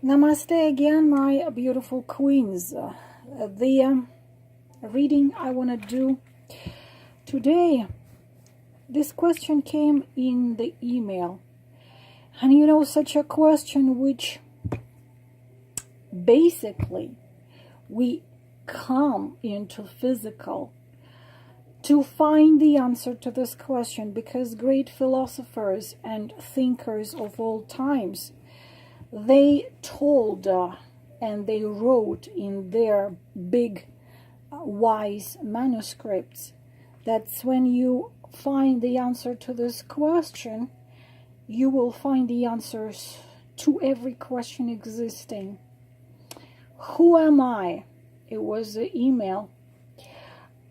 Namaste again, my beautiful queens. The reading I want to do today, this question came in the email. And you know, such a question which basically we come into physical to find the answer to this question, because great philosophers and thinkers of all times, they told and they wrote in their big wise manuscripts that's when you find the answer to this question, you will find the answers to every question existing. Who am I? It was the email.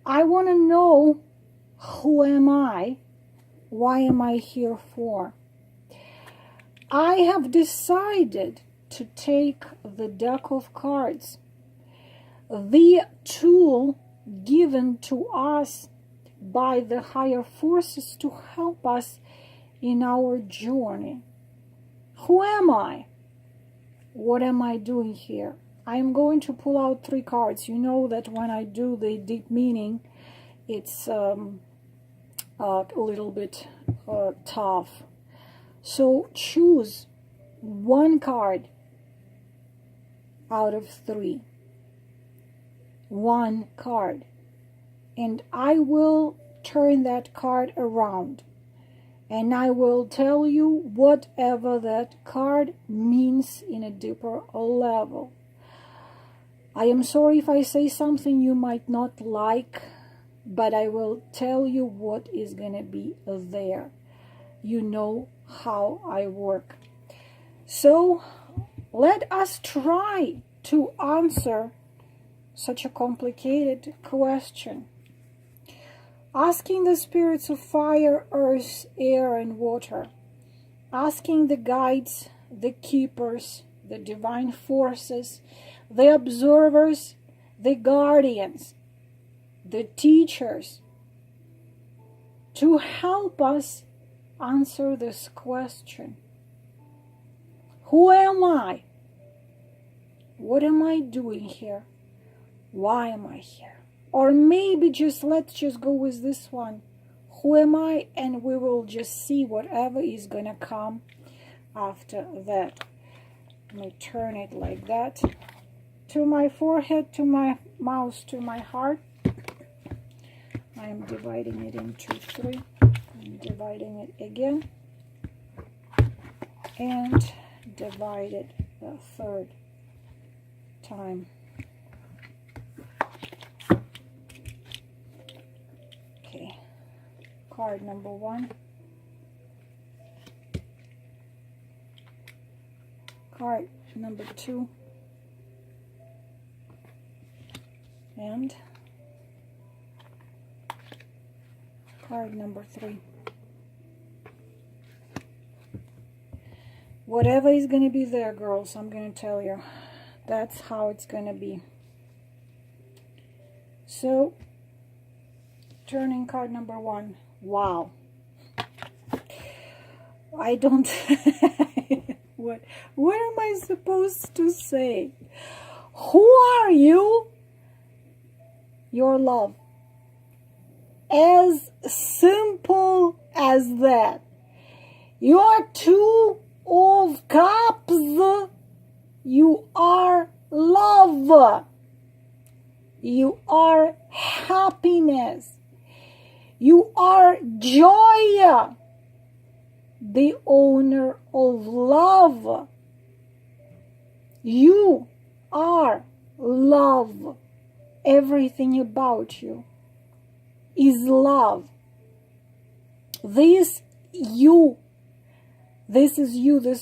I want to know, who am I? Why am I here for? I have decided to take the deck of cards, the tool given to us by the higher forces to help us in our journey. Who am I? What am I doing here? I'm going to pull out 3 cards. You know that when I do the deep meaning, it's a little bit tough. So choose 1 card out of 3. 1 card. And I will turn that card around. And I will tell you whatever that card means in a deeper level. I am sorry if I say something you might not like, but I will tell you what is going to be there. You know how I work. So let us try to answer such a complicated question. Asking the spirits of fire, earth, air, and water. Asking the guides, the keepers, the divine forces, the observers, the guardians, the teachers, to help us answer this question. Who am I? What am I doing here? Why am I here? Or maybe let's just go with this one. Who am I? And we will just see whatever is going to come after that. Let me turn it like that. To my forehead, to my mouth, to my heart. I am dividing it into 3. I'm dividing it again. And divide it a 3rd time. Okay. Card number 1. Card number 2. And card number 3. Whatever is going to be there, girls, I'm going to tell you. That's how it's going to be. So, turning card number 1. Wow. I don't... What am I supposed to say? Who are you? Your love. As simple as that. Your 2 of Cups. You are love. You are happiness. You are joy. The owner of love. You are love. Everything about you is love. This is you. This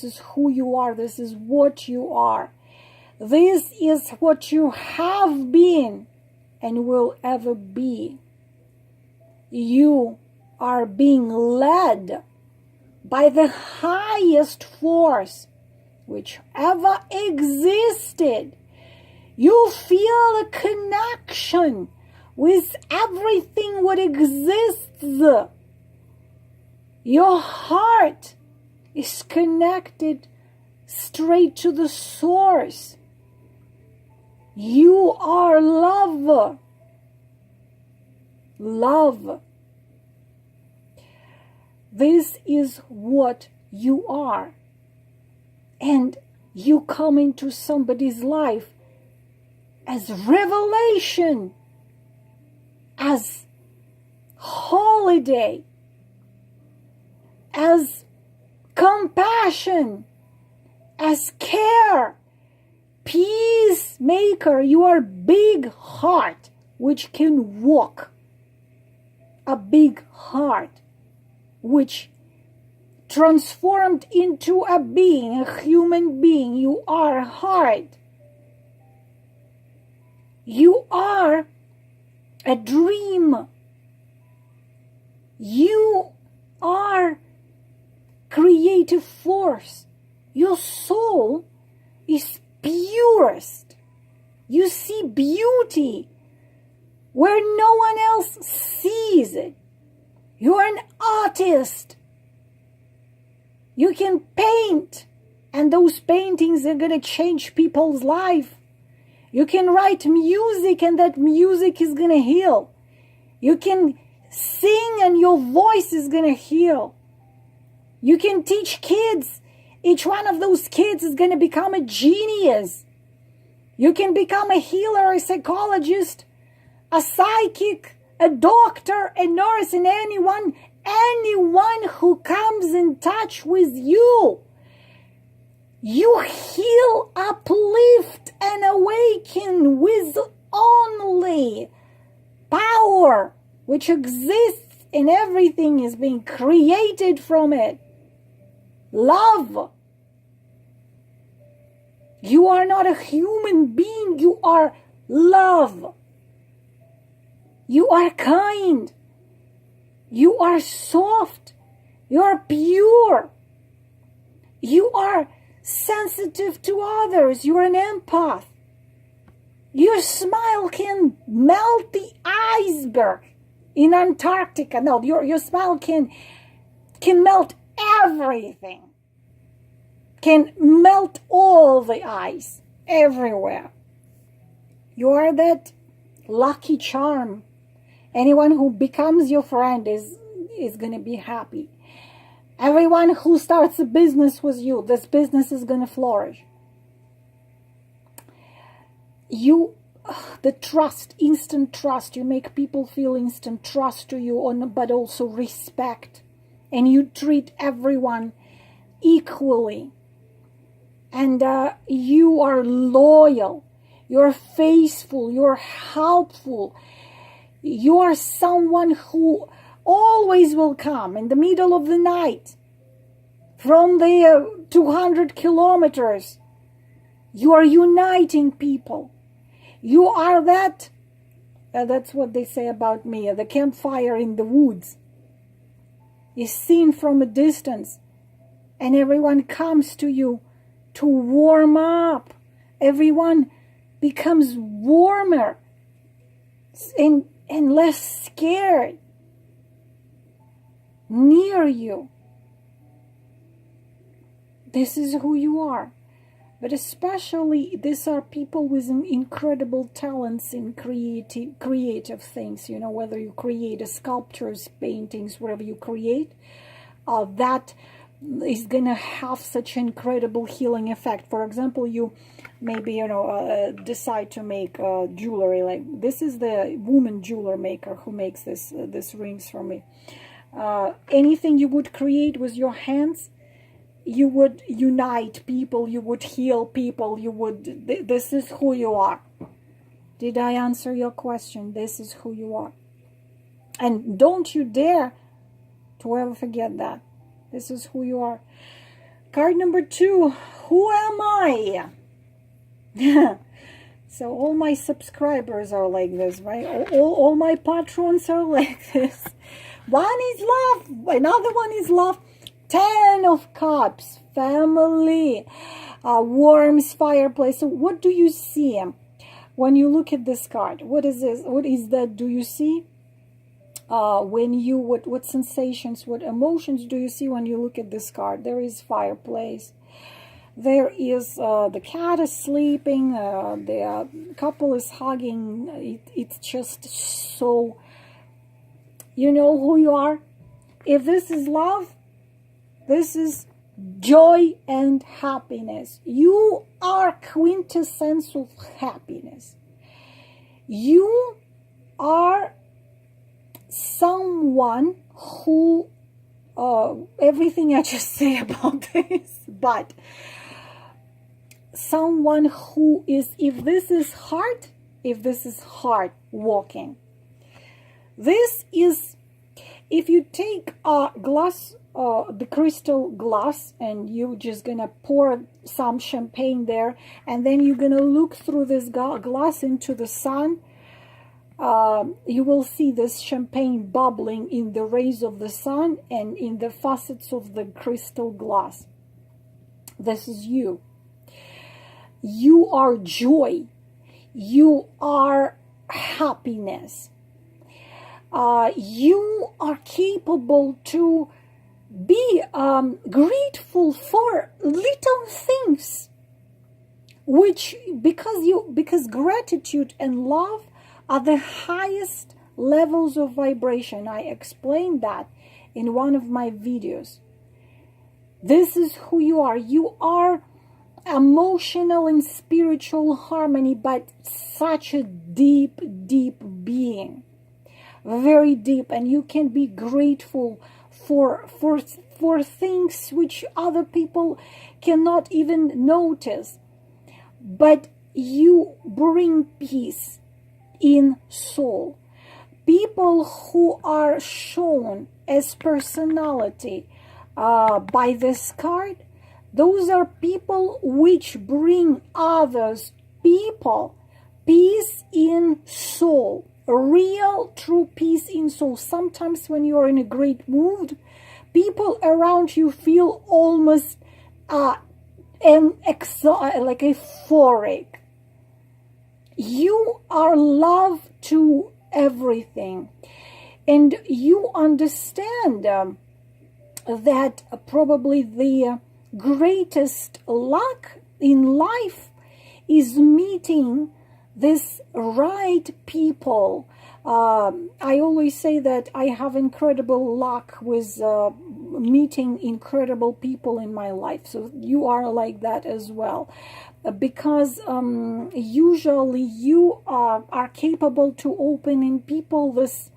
is who you are. This is what you are. This is what you have been and will ever be. You are being led by the highest force which ever existed. You feel a connection with everything what exists. Your heart is connected straight to the source. You are love. Love. This is what you are. And you come into somebody's life as revelation, as holiday, as compassion, as care, peacemaker. You are big heart which can walk, a big heart which transformed into a being, a human being. You are heart. You are a dream. You are creative force. Your soul is purest. You see beauty where no one else sees it. You are an artist. You can paint, and those paintings are going to change people's life. You can write music, and that music is going to heal. You can sing, and your voice is going to heal. You can teach kids. Each one of those kids is going to become a genius. You can become a healer, a psychologist, a psychic, a doctor, a nurse, and anyone who comes in touch with you. You heal, uplift, and awaken with only power which exists, and everything is being created from it. Love. You are not a human being. You are love. You are kind. You are soft. You are pure. You are sensitive to others. You are an empath. Your smile can melt the iceberg in Antarctica. No, your smile can melt everything. Can melt all the ice everywhere. You are that lucky charm. Anyone who becomes your friend is going to be happy. Everyone who starts a business with you, this business is going to flourish. The trust, instant trust, you make people feel instant trust to you, but also respect. And you treat everyone equally. And you are loyal. You're faithful. You're helpful. You are someone who always will come in the middle of the night from the 200 kilometers. You are uniting people. You are that, that's what they say about me, the campfire in the woods is seen from a distance, and everyone comes to you to warm up. Everyone becomes warmer and less scared near you. This is who you are. But especially, these are people with incredible talents in creative things. You know, whether you create sculptures, paintings, whatever you create, that is going to have such incredible healing effect. For example, you maybe, decide to make jewelry. Like, this is the woman jeweler maker who makes this rings for me. Anything you would create with your hands, you would unite people, you would heal people, this is who you are. Did I answer your question? This is who you are. And don't you dare to ever forget that. This is who you are. Card number 2, who am I? So all my subscribers are like this, right? All my patrons are like this. One is love, another one is love. 10 of Cups, family, Warmest, fireplace. So what do you see when you look at this card? What is this? What is that? Do you see? What sensations, what emotions do you see when you look at this card? There is fireplace. There is the cat is sleeping, the couple is hugging. It's just so, you know who you are. If this is love, this is joy and happiness. You are quintessence of happiness. You are someone who, everything I just say about this, but someone who is, if this is hard walking, this is, if you take a glass, the crystal glass, and you're just gonna pour some champagne there, and then you're gonna look through this glass into the sun, you will see this champagne bubbling in the rays of the sun and in the facets of the crystal glass. This is you. You are joy. You are happiness. You are capable to be grateful for little things, which because gratitude and love are the highest levels of vibration. I explained that in one of my videos. This is who you are. You are emotional and spiritual harmony, but such a deep, deep being. Very deep, and you can be grateful for things which other people cannot even notice. But you bring peace in soul. People who are shown as personality by this card, those are people which bring others people peace in soul. Real, true peace in soul. Sometimes when you are in a great mood, people around you feel almost like euphoric. You are love to everything, and you understand that probably the greatest luck in life is meeting this right people. I always say that I have incredible luck with meeting incredible people in my life. So you are like that as well. Because usually you are capable to open in people this,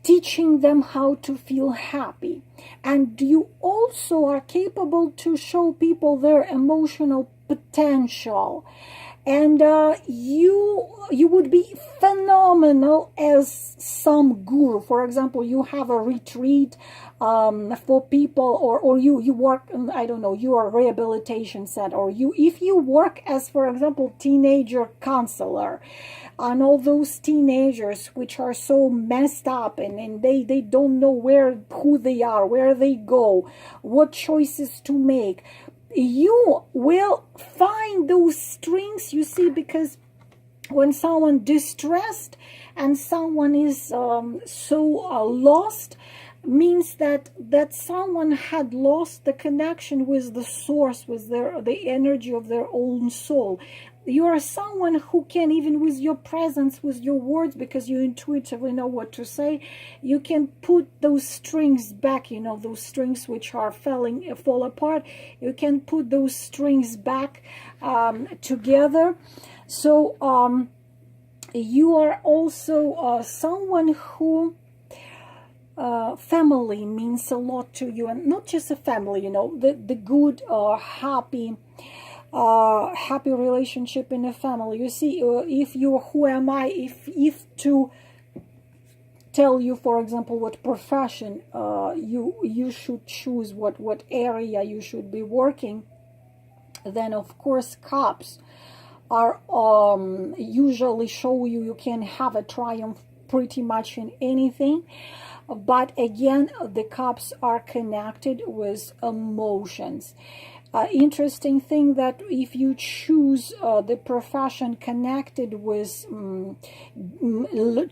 teaching them how to feel happy. And you also are capable to show people their emotional potential. And you would be phenomenal as some guru. For example, you have a retreat for people, or you work, I don't know, you are a rehabilitation center, or if you work as, for example, teenager counselor, on all those teenagers which are so messed up and they don't know who they are, where they go, what choices to make. You will find those strings, you see, because when someone distressed and someone is so lost, means that someone had lost the connection with the source, with the energy of their own soul. You are someone who can, even with your presence, with your words, because you intuitively know what to say, you can put those strings back, you know, those strings which are fall apart, you can put those strings back together. So you are also someone who family means a lot to you, and not just a family, you know, the good happy relationship in a family. You see, if you, who am I, if to tell you, for example, what profession you should choose, what area you should be working, then of course cops are usually show you can have a triumph pretty much in anything. But again, the cups are connected with emotions. Interesting thing that if you choose the profession connected with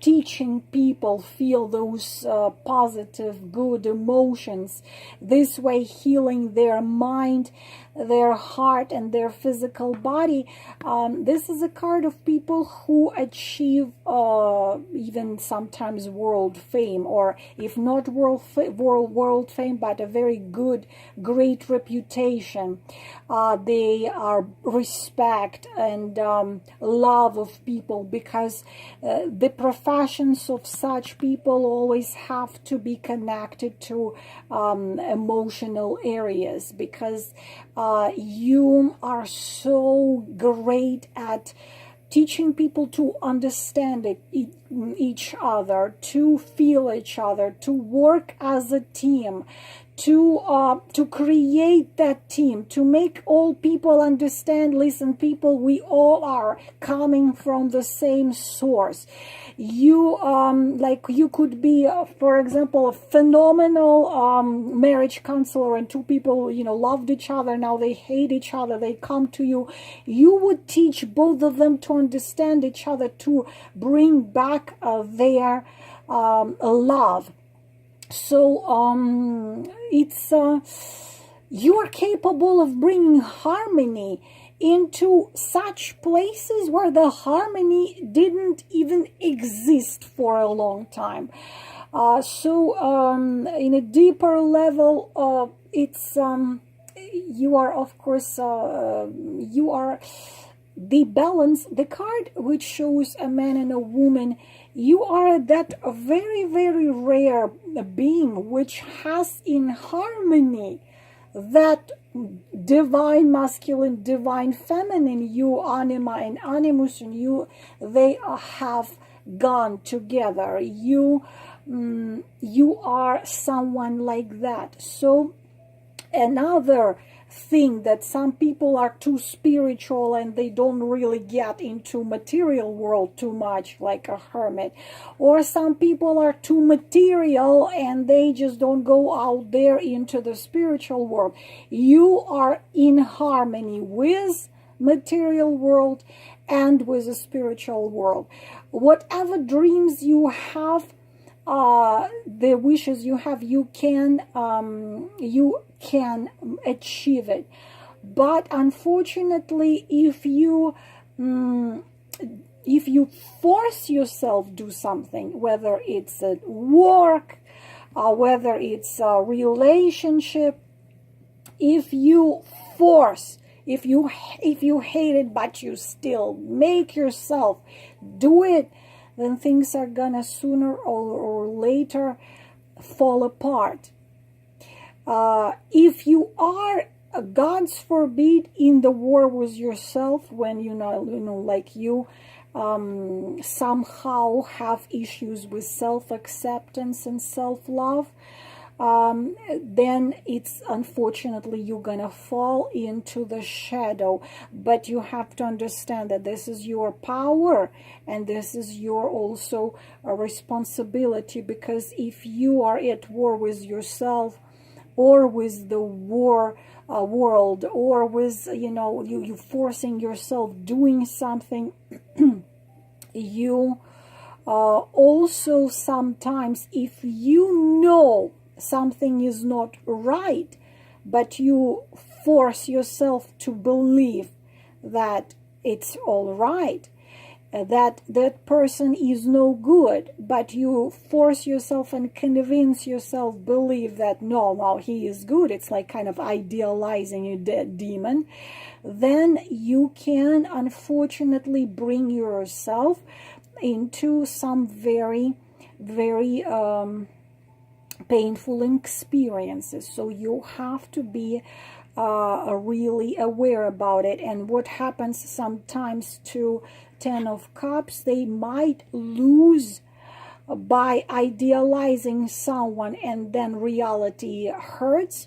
teaching people feel those positive, good emotions, this way healing their mind, their heart, and their physical body, this is a card of people who achieve even sometimes world fame, or if not world fame, but a very good, great reputation. They are respect and love of people, because the professions of such people always have to be connected to emotional areas, because you are so great at teaching people to understand each other, to feel each other, to work as a team, to create that team, to make all people understand, listen, people, we all are coming from the same source. You like you could be for example a phenomenal marriage counselor, and two people loved each other, now they hate each other, they come to you. You would teach both of them to understand each other, to bring back their love. So it's you are capable of bringing harmony into such places where the harmony didn't even exist for a long time. So in a deeper level, it's you are, of course, you are the balance, the card which shows a man and a woman. You are that very, very rare being which has in harmony that divine masculine, divine feminine, you anima and animus, and you, they have gone together. You are someone like that. So another thing that some people are too spiritual and they don't really get into material world too much, like a hermit, or some people are too material and they just don't go out there into the spiritual world. You are in harmony with material world and with the spiritual world. Whatever dreams you have, the wishes you have, you can achieve it. But unfortunately, if you force yourself do something, whether it's at work, whether it's a relationship, if you force, if you hate it but you still make yourself do it, then things are gonna sooner or later fall apart. If you are, God's forbid, in the war with yourself, when like you somehow have issues with self-acceptance and self-love, then it's unfortunately you're gonna fall into the shadow. But you have to understand that this is your power and this is your also a responsibility, because if you are at war with yourself or with the world, or with you forcing yourself doing something, you also sometimes, if you know something is not right, but you force yourself to believe that it's all right, that that person is no good, but you force yourself and convince yourself, believe that no, he is good, it's like kind of idealizing a dead demon, then you can unfortunately bring yourself into some very, very painful experiences. So you have to be really aware about it. And what happens sometimes to Ten of Cups, they might lose by idealizing someone and then reality hurts.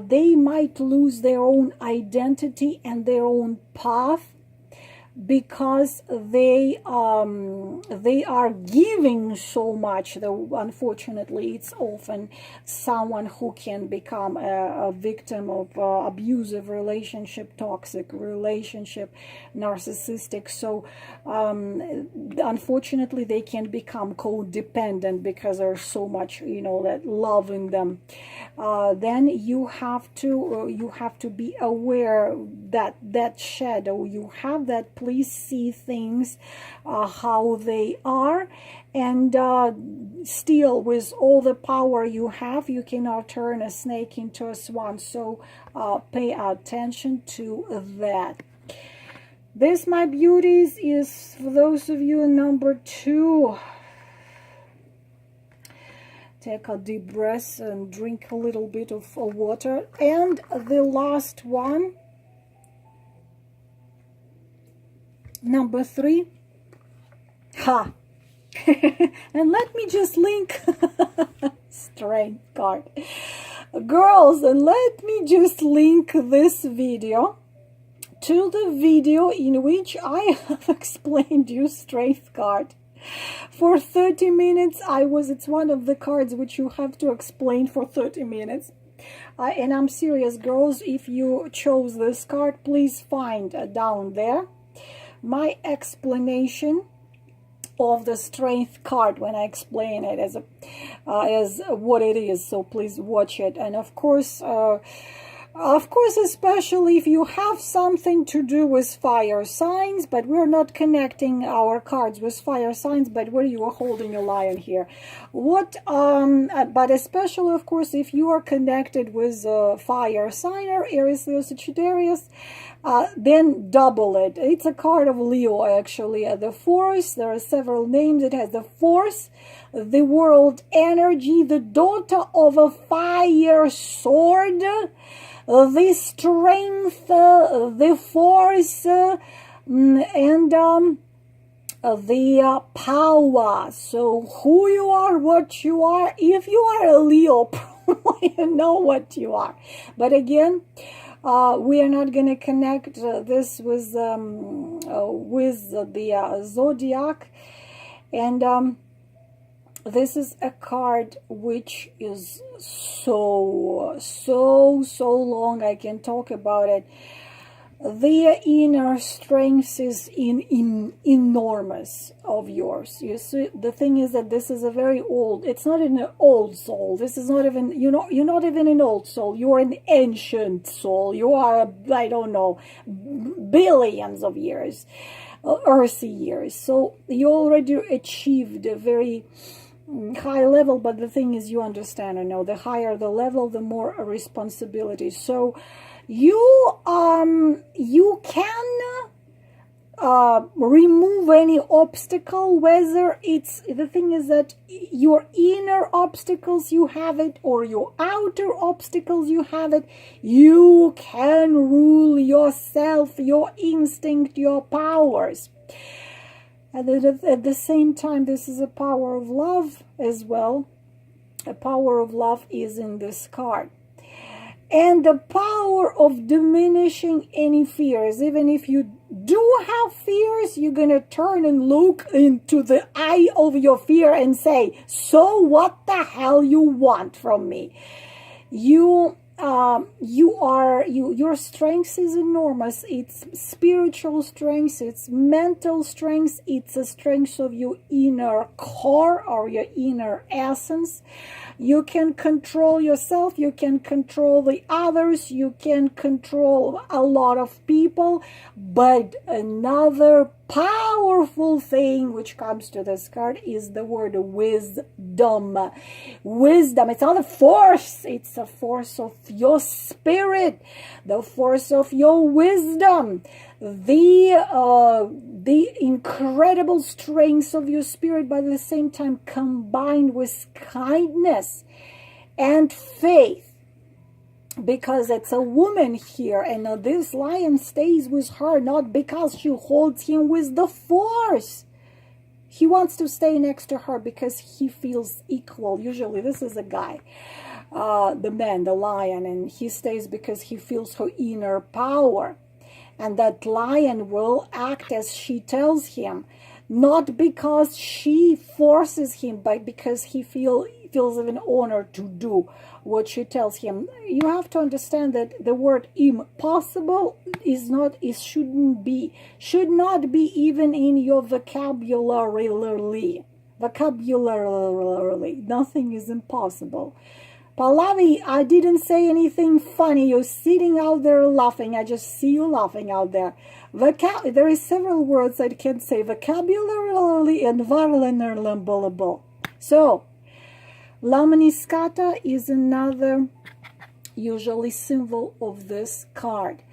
They might lose their own identity and their own path. because they are giving so much, though unfortunately it's often someone who can become a victim of abusive relationship, toxic relationship, narcissistic. So unfortunately they can become codependent because there's so much, you know, that love in them. Then you have to be aware that that shadow you have, that please see things how they are, and still with all the power you have, you cannot turn a snake into a swan. So pay attention to that. This, my beauties, is for those of you number 2. Take a deep breath and drink a little bit of water. And the last one, number 3. Ha! And let me just link strength card. Girls, and let me just link this video to the video in which I have explained you strength card. For 30 minutes, it's one of the cards which you have to explain for 30 minutes. And I'm serious, girls, if you chose this card, please find down there my explanation of the strength card when I explain it as what it is. So please watch it. And of course, especially if you have something to do with fire signs, but we're not connecting our cards with fire signs, but where you are holding a lion here. But especially, of course, if you are connected with fire sign or Aries, Leo, Sagittarius, then double it. It's a card of Leo, actually. The Force, there are several names. It has the Force, the World Energy, the Daughter of a Fire Sword, the Strength, the Force, and the Power. So who you are, what you are. If you are a Leo, you know what you are. But again, we are not going to connect this with the zodiac, and this is a card which is so long. I can talk about it. The inner strength is enormous of yours. You see, the thing is that this is a very old, it's not an old soul. This is not even, you're not even an old soul. You're an ancient soul. You are, I don't know, billions of years, earthy years. So you already achieved a very high level, but the thing is, you understand, I know, the higher the level, the more responsibility. So you can remove any obstacle, whether it's, the thing is that your inner obstacles, you have it, or your outer obstacles, you have it. You can rule yourself, your instinct, your powers. And at the same time, this is a power of love as well. A power of love is in this card. And the power of diminishing any fears. Even if you do have fears, you're going to turn and look into the eye of your fear and say, so what the hell you want from me? Your strength is enormous. It's spiritual strength, it's mental strength, it's a strength of your inner core or your inner essence. You can control yourself, you can control the others, you can control a lot of people. But another powerful thing which comes to this card is the word wisdom. Wisdom, it's not a force, it's a force of your spirit, the force of your wisdom, the incredible strength of your spirit, but at the same time combined with kindness and faith. Because it's a woman here, and this lion stays with her not because she holds him with the force. He wants to stay next to her because he feels equal. Usually this is a guy, the man, the lion, and he stays because he feels her inner power. and that lion will act as she tells him, not because she forces him, but because he feels an honor to do what she tells him. You have to understand that the word impossible should not be even in your vocabulary. Nothing is impossible. Pallavi, I didn't say anything funny. You're sitting out there laughing. I just see you laughing out there. There is several words I can say. Vocabulary and vulnerable. So, Lamaniskata is another usually symbol of this card.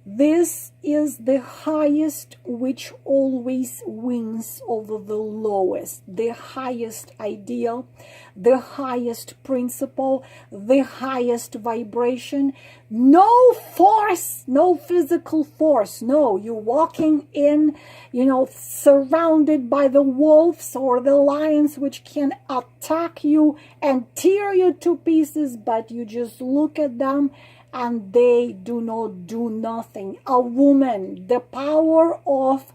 This is the highest which always wins over the lowest, the highest ideal, the highest principle, the highest vibration. No force, no physical force. No, you're walking in, surrounded by the wolves or the lions which can attack you and tear you to pieces, but you just look at them and they do not do nothing. A woman, the power of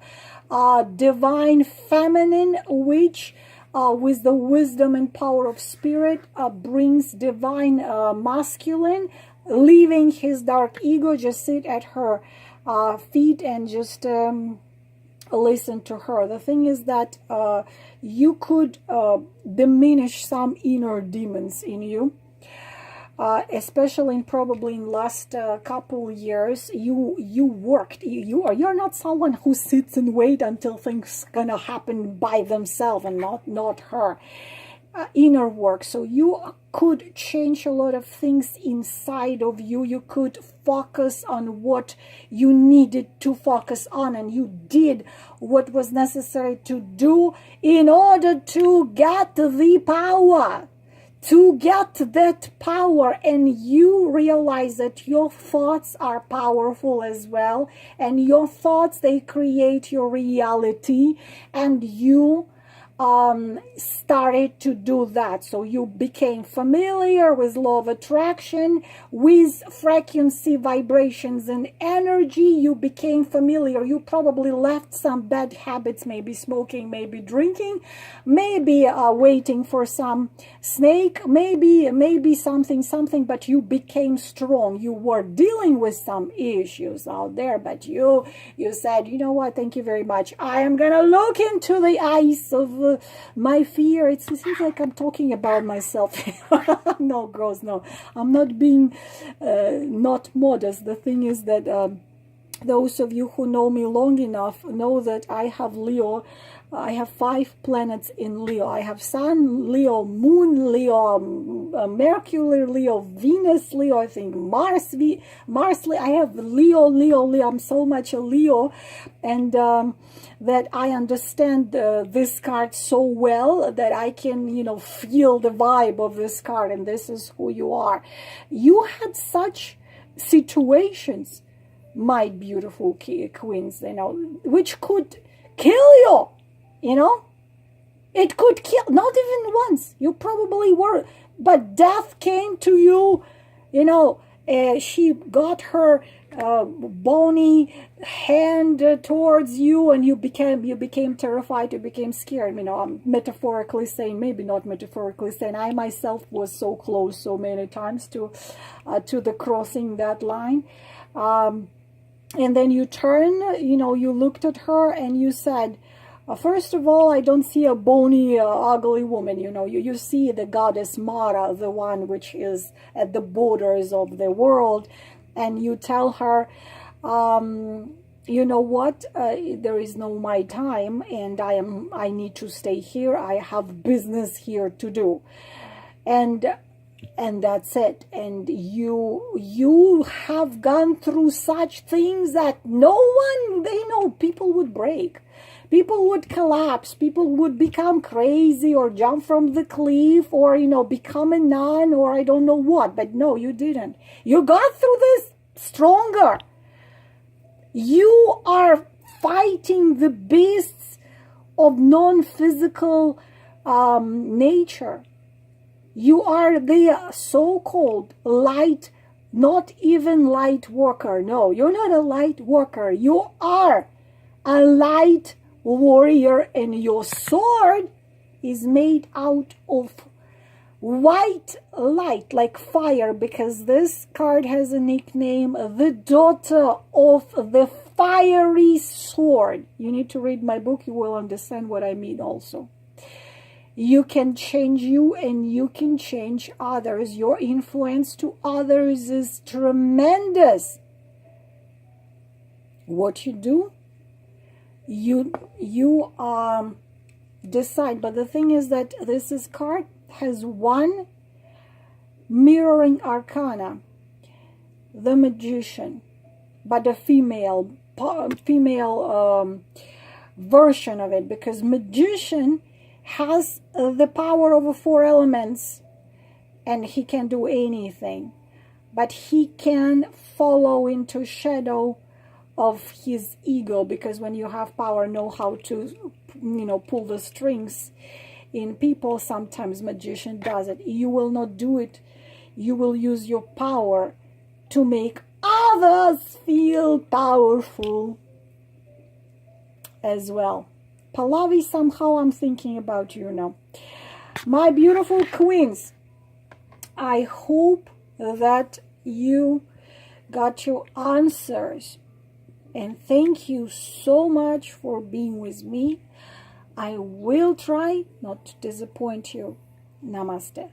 divine feminine, which with the wisdom and power of spirit brings divine masculine, leaving his dark ego, just sit at her feet and just listen to her. The thing is that you could diminish some inner demons in you. Especially probably in last couple years, you worked. You're not someone who sits and wait until things gonna happen by themselves, and not her. Inner work. So you could change a lot of things inside of you. You could focus on what you needed to focus on, and you did what was necessary to do in order to get the power. To get that power, and you realize that your thoughts are powerful as well, and your thoughts, they create your reality, and you started to do that. So you became familiar with law of attraction, with frequency, vibrations, and energy. You became familiar. You probably left some bad habits, maybe smoking, maybe drinking, maybe waiting for some snake, maybe something, but you became strong. You were dealing with some issues out there, but you said, you know what, thank you very much. I am gonna look into the eyes of my fear. It seems like I'm talking about myself. No, girls, no. I'm not being not modest. The thing is that those of you who know me long enough know that I have Leo. I have 5 planets in Leo. I have Sun, Leo, Moon, Leo, Mercury, Leo, Venus, Leo, I think Mars, Leo. I have Leo. I'm so much a Leo. And that I understand this card so well that I can, feel the vibe of this card. And this is who you are. You had such situations, my beautiful queens, which could kill you. It could kill, not even once. You probably were, but death came to you. She got her bony hand towards you, and you became terrified. You became scared. I'm metaphorically saying, maybe not metaphorically saying. I myself was so close so many times to the crossing that line. And then you turn. You looked at her and you said, first of all, I don't see a bony, ugly woman. You see the goddess Mara, the one which is at the borders of the world, and you tell her, you know what? There is no my time, and I need to stay here. I have business here to do, and that's it. And you have gone through such things that no one, people would break. People would collapse, people would become crazy or jump from the cliff or, become a nun or I don't know what. But no, you didn't. You got through this stronger. You are fighting the beasts of non-physical nature. You are the so-called light Not even light worker. No, you're not a light worker. You are a light warrior, and your sword is made out of white light, like fire, because this card has a nickname, the daughter of the fiery sword. You need to read my book, you will understand what I mean also. You can change you, and you can change others. Your influence to others is tremendous. What you do, you decide. But the thing is that this card has one mirroring arcana, the magician, but the female version of it, because magician has the power over 4 elements, and he can do anything, but he can follow into shadow of his ego, because when you have power, know how to, pull the strings in people. Sometimes magician does it. You will not do it. You will use your power to make others feel powerful as well. Pallavi, somehow I'm thinking about you now. My beautiful queens, I hope that you got your answers. And thank you so much for being with me. I will try not to disappoint you. Namaste.